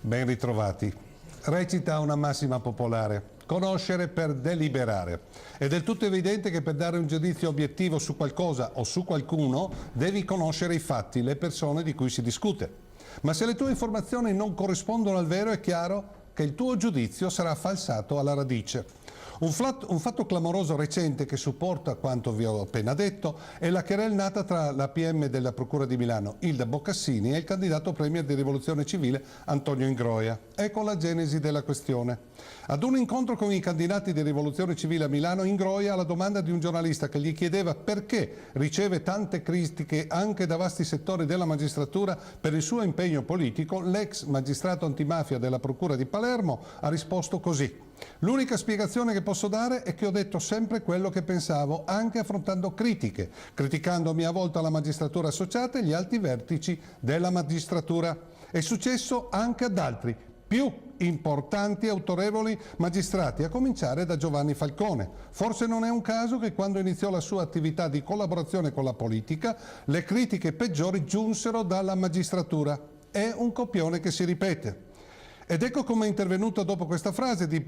Ben ritrovati. Recita una massima popolare: conoscere per deliberare. È del tutto evidente che per dare un giudizio obiettivo su qualcosa o su qualcuno devi conoscere i fatti, le persone di cui si discute. Ma se le tue informazioni non corrispondono al vero, è chiaro che il tuo giudizio sarà falsato alla radice. Un fatto clamoroso recente che supporta quanto vi ho appena detto è la querela nata tra la PM della Procura di Milano, Ilda Boccassini, e il candidato premier di Rivoluzione Civile, Antonio Ingroia. Ecco la genesi della questione. Ad un incontro con i candidati di Rivoluzione Civile a Milano, Ingroia, alla domanda di un giornalista che gli chiedeva perché riceve tante critiche anche da vasti settori della magistratura per il suo impegno politico, l'ex magistrato antimafia della Procura di Palermo ha risposto così: l'unica spiegazione che posso dare è che ho detto sempre quello che pensavo, anche affrontando critiche, criticando a mia volta la magistratura associata e gli alti vertici della magistratura. È successo anche ad altri, più importanti e autorevoli magistrati, a cominciare da Giovanni Falcone. Forse non è un caso che quando iniziò la sua attività di collaborazione con la politica, le critiche peggiori giunsero dalla magistratura. È un copione che si ripete. Ed ecco come è intervenuta dopo questa frase di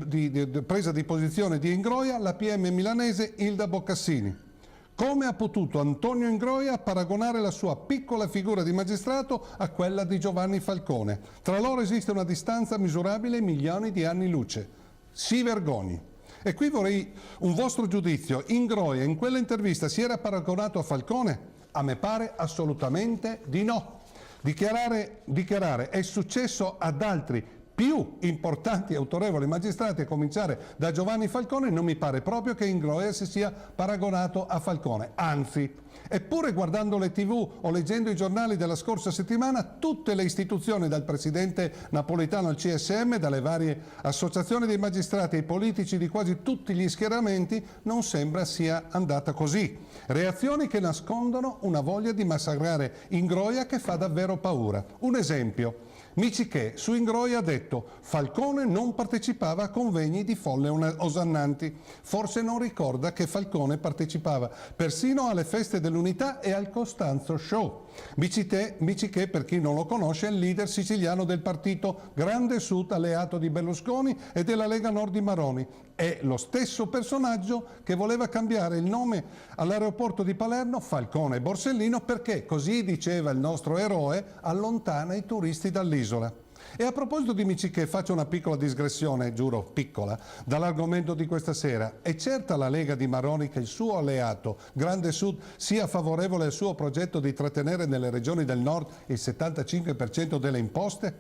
presa di posizione di Ingroia la PM milanese Ilda Boccassini. Come ha potuto Antonio Ingroia paragonare la sua piccola figura di magistrato a quella di Giovanni Falcone? Tra loro esiste una distanza misurabile in milioni di anni luce. Si vergogni. E qui vorrei un vostro giudizio. Ingroia in quell'intervista si era paragonato a Falcone? A me pare assolutamente di no. Dichiarare è successo ad altri più importanti e autorevoli magistrati, a cominciare da Giovanni Falcone, non mi pare proprio che Ingroia si sia paragonato a Falcone, anzi. Eppure guardando le TV o leggendo i giornali della scorsa settimana, tutte le istituzioni, dal presidente Napolitano al CSM, dalle varie associazioni dei magistrati ai politici di quasi tutti gli schieramenti, non sembra sia andata così. Reazioni che nascondono una voglia di massacrare Ingroia che fa davvero paura. Un esempio. Miciché su Ingroia ha detto: Falcone non partecipava a convegni di folle osannanti. Forse non ricorda che Falcone partecipava persino alle feste dell'Unità e al Costanzo Show. Miciché, per chi non lo conosce, è il leader siciliano del partito Grande Sud, alleato di Berlusconi e della Lega Nord di Maroni. È lo stesso personaggio che voleva cambiare il nome all'aeroporto di Palermo, Falcone Borsellino, perché, così diceva il nostro eroe, allontana i turisti dall'isola. E a proposito di Miciché, faccio una piccola digressione, giuro piccola, dall'argomento di questa sera. È certa la Lega di Maroni che il suo alleato, Grande Sud, sia favorevole al suo progetto di trattenere nelle regioni del nord il 75% delle imposte?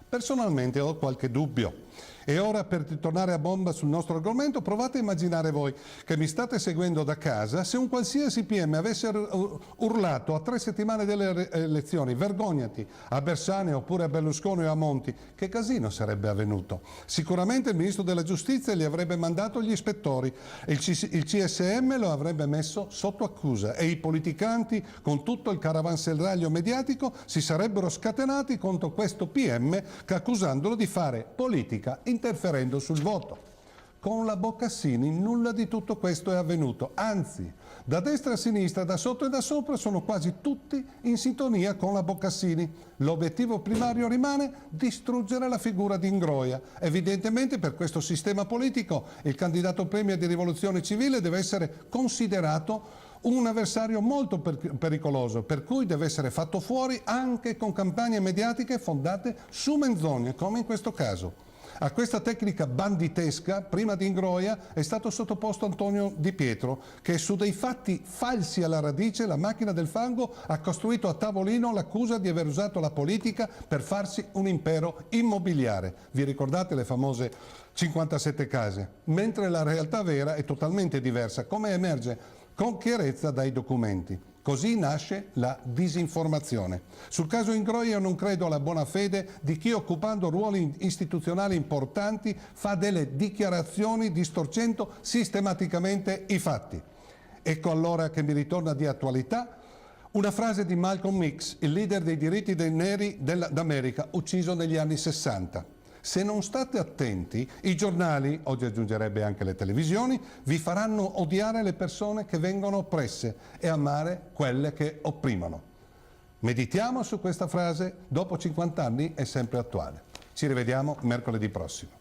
Personalmente ho qualche dubbio. E ora, per tornare a bomba sul nostro argomento, provate a immaginare voi che mi state seguendo da casa se un qualsiasi PM avesse urlato a 3 settimane delle elezioni: vergognati, a Bersani oppure a Berlusconi o a Monti. Che casino sarebbe avvenuto? Sicuramente il ministro della giustizia gli avrebbe mandato gli ispettori, il CSM lo avrebbe messo sotto accusa e i politicanti, con tutto il caravansellaio mediatico, si sarebbero scatenati contro questo PM accusandolo di fare politica interferendo sul voto. Con la Boccassini nulla di tutto questo è avvenuto, anzi, da destra a sinistra, da sotto e da sopra sono quasi tutti in sintonia con la Boccassini. L'obiettivo primario rimane distruggere la figura di Ingroia. Evidentemente per questo sistema politico il candidato premier di Rivoluzione Civile deve essere considerato un avversario molto pericoloso, per cui deve essere fatto fuori anche con campagne mediatiche fondate su menzogne, come in questo caso. A questa tecnica banditesca, prima di Ingroia, è stato sottoposto Antonio Di Pietro, che su dei fatti falsi alla radice, la macchina del fango, ha costruito a tavolino l'accusa di aver usato la politica per farsi un impero immobiliare. Vi ricordate le famose 57 case? Mentre la realtà vera è totalmente diversa, come emerge con chiarezza dai documenti. Così nasce la disinformazione. Sul caso Ingroia non credo alla buona fede di chi, occupando ruoli istituzionali importanti, fa delle dichiarazioni distorcendo sistematicamente i fatti. Ecco allora che mi ritorna di attualità una frase di Malcolm X, il leader dei diritti dei neri d'America, ucciso negli anni 60. Se non state attenti, i giornali, oggi aggiungerebbe anche le televisioni, vi faranno odiare le persone che vengono oppresse e amare quelle che opprimono. Meditiamo su questa frase, dopo 50 anni è sempre attuale. Ci rivediamo mercoledì prossimo.